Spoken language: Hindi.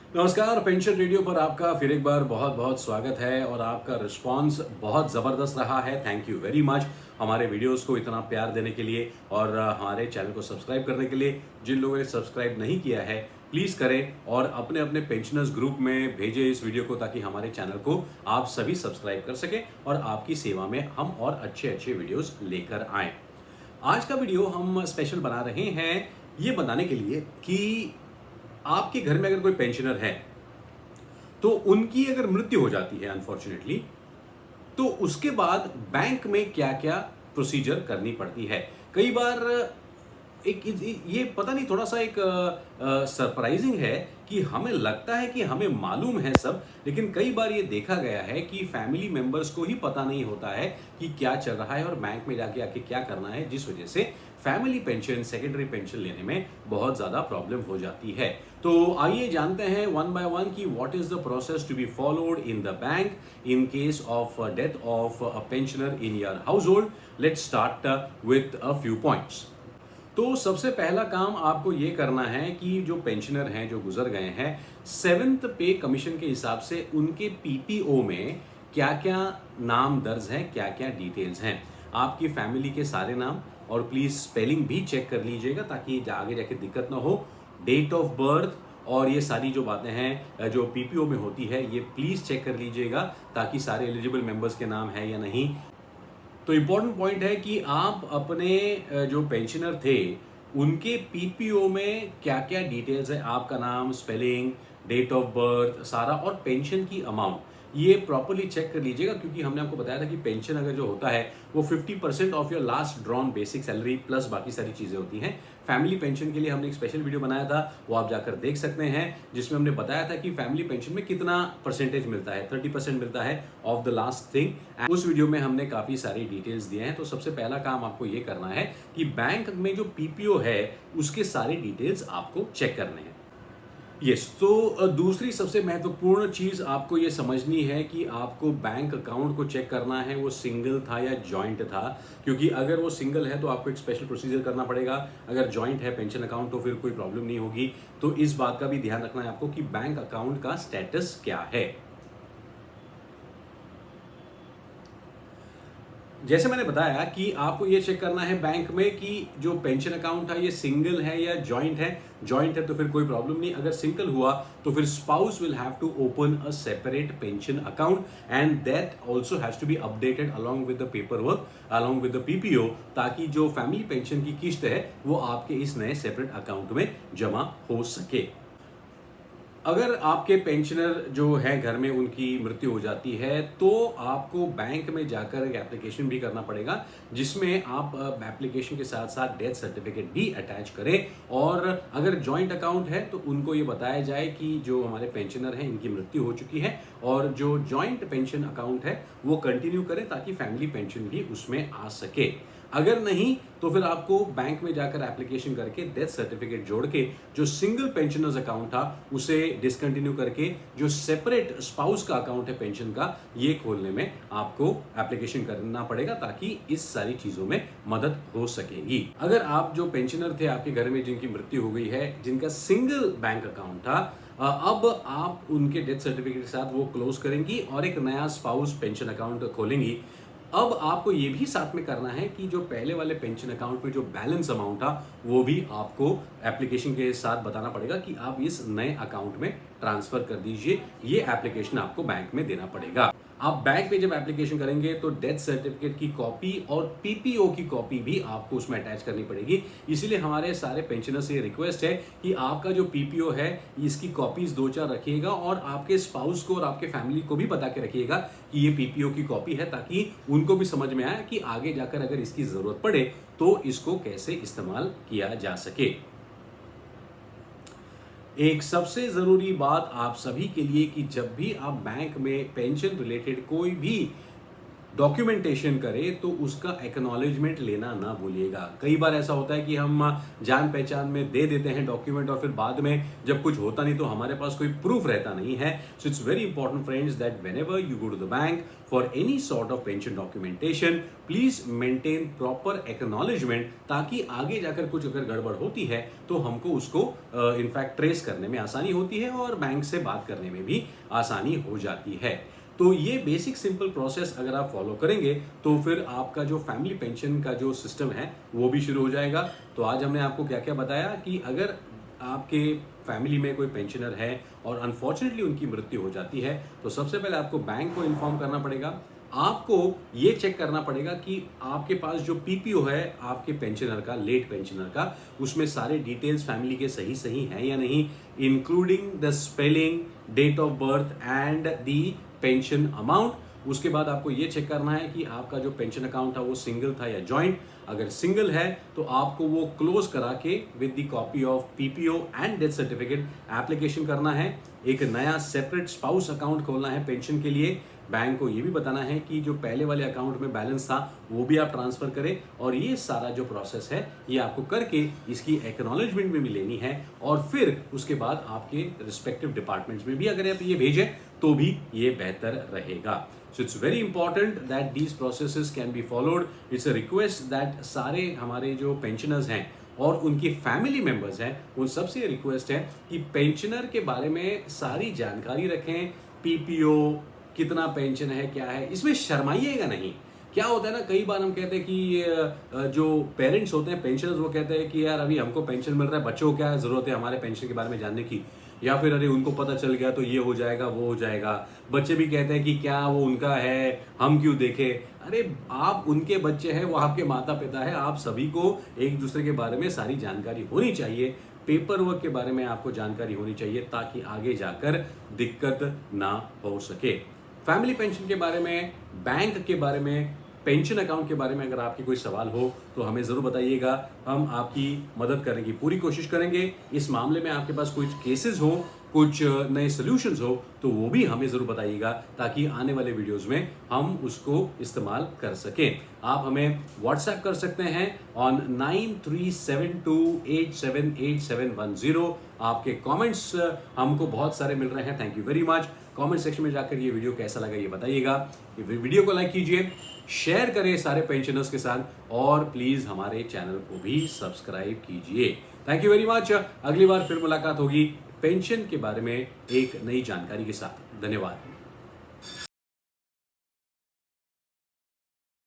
नमस्कार। पेंशन रेडियो पर आपका फिर एक बार बहुत बहुत स्वागत है और आपका रिस्पांस बहुत ज़बरदस्त रहा है। थैंक यू वेरी मच हमारे वीडियोस को इतना प्यार देने के लिए और हमारे चैनल को सब्सक्राइब करने के लिए। जिन लोगों ने सब्सक्राइब नहीं किया है प्लीज़ करें और अपने अपने पेंशनर्स ग्रुप में भेजें इस वीडियो को, ताकि हमारे चैनल को आप सभी सब्सक्राइब कर सकें और आपकी सेवा में हम और अच्छे अच्छे वीडियोस लेकर आएँ। आज का वीडियो हम स्पेशल बना रहे हैं ये बताने के लिए कि आपके घर में अगर कोई पेंशनर है तो उनकी अगर मृत्यु हो जाती है अनफॉर्चुनेटली, तो उसके बाद बैंक में क्या क्या प्रोसीजर करनी पड़ती है। कई बार ये पता नहीं, थोड़ा सा एक सरप्राइजिंग है कि हमें लगता है कि हमें मालूम है सब, लेकिन कई बार ये देखा गया है कि फैमिली मेंबर्स को ही पता नहीं होता है कि क्या चल रहा है और बैंक में जाके आके क्या करना है, जिस वजह से फैमिली पेंशन, सेकेंडरी पेंशन लेने में बहुत ज़्यादा प्रॉब्लम हो जाती है। तो आइए जानते हैं वन बाय वन कि what is the process to be followed in the bank in case of death of a pensioner in your household. Let's start with a few points. तो सबसे पहला काम आपको ये करना है कि जो पेंशनर हैं जो गुजर गए हैं, सेवेंथ पे कमीशन के हिसाब से उनके पीपीओ में क्या क्या नाम दर्ज हैं, क्या क्या डिटेल्स हैं, आपकी फैमिली के सारे नाम, और प्लीज़ स्पेलिंग भी चेक कर लीजिएगा ताकि आगे जाके दिक्कत ना हो। डेट ऑफ बर्थ और ये सारी जो बातें हैं जो पीपीओ में होती है, ये प्लीज़ चेक कर लीजिएगा ताकि सारे एलिजिबल मेंबर्स के नाम है या नहीं। तो इम्पॉर्टेंट पॉइंट है कि आप अपने जो पेंशनर थे उनके पीपीओ में क्या क्या डिटेल्स है, आपका नाम, स्पेलिंग, डेट ऑफ बर्थ सारा, और पेंशन की अमाउंट ये प्रॉपरली चेक कर लीजिएगा, क्योंकि हमने आपको बताया था कि पेंशन अगर जो होता है वो 50% of your last drawn basic salary plus बाकी सारी चीज़ें होती हैं। फैमिली पेंशन के लिए हमने एक स्पेशल वीडियो बनाया था, वो आप जाकर देख सकते हैं, जिसमें हमने बताया था कि फैमिली पेंशन में कितना परसेंटेज मिलता है। 30% मिलता है ऑफ द लास्ट थिंग। उस वीडियो में हमने काफ़ी सारी डिटेल्स दिए हैं। तो सबसे पहला काम आपको ये करना है कि बैंक में जो पीपीओ है उसके सारे डिटेल्स आपको चेक करने हैं। यस, तो दूसरी सबसे महत्वपूर्ण चीज़ आपको ये समझनी है कि आपको बैंक अकाउंट को चेक करना है वो सिंगल था या जॉइंट था, क्योंकि अगर वो सिंगल है तो आपको एक स्पेशल प्रोसीजर करना पड़ेगा। अगर जॉइंट है पेंशन अकाउंट तो फिर कोई प्रॉब्लम नहीं होगी। तो इस बात का भी ध्यान रखना है आपको कि बैंक अकाउंट का स्टेटस क्या है। जैसे मैंने बताया कि आपको ये चेक करना है बैंक में कि जो पेंशन अकाउंट है ये सिंगल है या जॉइंट है। जॉइंट है तो फिर कोई प्रॉब्लम नहीं। अगर सिंगल हुआ तो फिर spouse will have to open a separate pension account and that also has to be updated along with the paperwork, along with the PPO, ताकि जो फैमिली पेंशन की किस्त है वो आपके इस नए सेपरेट अकाउंट में जमा हो सके। अगर आपके पेंशनर जो है घर में उनकी मृत्यु हो जाती है तो आपको बैंक में जाकर एक एप्लीकेशन भी करना पड़ेगा, जिसमें आप एप्लीकेशन के साथ साथ डेथ सर्टिफिकेट भी अटैच करें। और अगर जॉइंट अकाउंट है तो उनको ये बताया जाए कि जो हमारे पेंशनर हैं इनकी मृत्यु हो चुकी है और जो जॉइंट पेंशन अकाउंट है वो कंटिन्यू करें ताकि फैमिली पेंशन भी उसमें आ सके। अगर नहीं तो फिर आपको बैंक में जाकर एप्लीकेशन करके डेथ सर्टिफिकेट जोड़ के जो सिंगल पेंशनर्स अकाउंट था उसे डिसकंटिन्यू करके जो सेपरेट स्पाउस का अकाउंट है पेंशन का, ये खोलने में आपको एप्लीकेशन करना पड़ेगा ताकि इस सारी चीजों में मदद हो सकेगी। अगर आप जो पेंशनर थे आपके घर में जिनकी मृत्यु हो गई है, जिनका सिंगल बैंक अकाउंट था, अब आप उनके डेथ सर्टिफिकेट के साथ वो क्लोज करेंगी और एक नया स्पाउस पेंशन अकाउंट खोलेंगी। अब आपको ये भी साथ में करना है कि जो पहले वाले पेंशन अकाउंट में जो बैलेंस अमाउंट था वो भी आपको एप्लीकेशन के साथ बताना पड़ेगा कि आप इस नए अकाउंट में ट्रांसफर कर दीजिए। ये एप्लीकेशन आपको बैंक में देना पड़ेगा। आप बैंक में जब एप्लीकेशन करेंगे तो डेथ सर्टिफिकेट की कॉपी और पीपीओ की कॉपी भी आपको उसमें अटैच करनी पड़ेगी। इसीलिए हमारे सारे पेंशनर से रिक्वेस्ट है कि आपका जो पीपीओ है इसकी कॉपीज 2-4 रखिएगा और आपके स्पाउस को और आपके फैमिली को भी बता के रखिएगा कि ये पीपीओ की कॉपी है, ताकि उनको भी समझ में आए कि आगे जाकर अगर इसकी जरूरत पड़े तो इसको कैसे इस्तेमाल किया जा सके। एक सबसे ज़रूरी बात आप सभी के लिए कि जब भी आप बैंक में पेंशन रिलेटेड कोई भी डॉक्यूमेंटेशन करे तो उसका एक्नॉलेजमेंट लेना ना भूलिएगा। कई बार ऐसा होता है कि हम जान पहचान में दे देते हैं डॉक्यूमेंट और फिर बाद में जब कुछ होता नहीं तो हमारे पास कोई प्रूफ रहता नहीं है। So it's very important friends that whenever you go to the bank for any sort of pension documentation, please maintain proper acknowledgement, ताकि आगे जाकर कुछ अगर गड़बड़ होती है तो हमको उसको इनफैक्ट ट्रेस करने में आसानी होती है और बैंक से बात करने में भी आसानी हो जाती है। तो ये बेसिक सिंपल प्रोसेस अगर आप फॉलो करेंगे तो फिर आपका जो फैमिली पेंशन का जो सिस्टम है वो भी शुरू हो जाएगा। तो आज हमने आपको क्या क्या बताया कि अगर आपके फैमिली में कोई पेंशनर है और अनफॉर्चुनेटली उनकी मृत्यु हो जाती है तो सबसे पहले आपको बैंक को इन्फॉर्म करना पड़ेगा। आपको ये चेक करना पड़ेगा कि आपके पास जो पीपीओ है आपके पेंशनर का, लेट पेंशनर का, उसमें सारे डिटेल्स फैमिली के सही सही हैं या नहीं, including the spelling, date of birth and the pension amount. उसके बाद आपको ये चेक करना है कि आपका जो पेंशन अकाउंट था वो सिंगल था या जॉइंट। अगर सिंगल है तो आपको वो क्लोज करा के with the copy of PPO and death certificate application करना है। एक नया सेपरेट स्पाउस अकाउंट खोलना है पेंशन के लिए। बैंक को ये भी बताना है कि जो पहले वाले अकाउंट में बैलेंस था वो भी आप ट्रांसफर करें। और ये सारा जो प्रोसेस है ये आपको करके इसकी एक्नॉलेजमेंट में भी लेनी है और फिर उसके बाद आपके रिस्पेक्टिव डिपार्टमेंट्स में भी अगर आप ये भेजें तो भी ये बेहतर रहेगा। So it's very important that these processes can be followed. It's a request that सारे हमारे जो पेंशनर्स हैं और उनकी फैमिली मेंबर्स हैं उन सबसे रिक्वेस्ट है कि पेंशनर के बारे में सारी जानकारी रखें। पीपीओ, कितना पेंशन है, क्या है, इसमें शर्माइएगा नहीं। क्या होता है ना, कई बार हम कहते हैं कि जो पेरेंट्स होते हैं पेंशनर्स वो कहते हैं कि यार अभी हमको पेंशन मिल रहा है, बच्चों को क्या जरूरत है हमारे पेंशन के बारे में जानने की, या फिर अरे उनको पता चल गया तो ये हो जाएगा वो हो जाएगा। बच्चे भी कहते हैं कि क्या वो उनका है, हम क्यों देखें। अरे आप उनके बच्चे हैं, वो आपके माता पिता है, आप सभी को एक दूसरे के बारे में सारी जानकारी होनी चाहिए। पेपर वर्क के बारे में आपको जानकारी होनी चाहिए ताकि आगे जाकर दिक्कत ना हो सके। फैमिली पेंशन के बारे में, बैंक के बारे में, पेंशन अकाउंट के बारे में अगर आपके कोई सवाल हो तो हमें ज़रूर बताइएगा। हम आपकी मदद करने की पूरी कोशिश करेंगे। इस मामले में आपके पास कुछ केसेस हो, कुछ नए सॉल्यूशंस हो तो वो भी हमें ज़रूर बताइएगा ताकि आने वाले वीडियोस में हम उसको इस्तेमाल कर सकें। आप हमें व्हाट्सएप कर सकते हैं ऑन 9372878710। आपके कमेंट्स हमको बहुत सारे मिल रहे हैं, thank you very much. Comment section में जाकर ये वीडियो कैसा लगा ये बताइएगा। वीडियो को लाइक कीजिए, शेयर करें सारे पेंशनर्स के साथ और प्लीज हमारे चैनल को भी सब्सक्राइब कीजिए। Thank you very much. अगली बार फिर मुलाकात होगी पेंशन के बारे में एक नई जानकारी के साथ। धन्यवाद।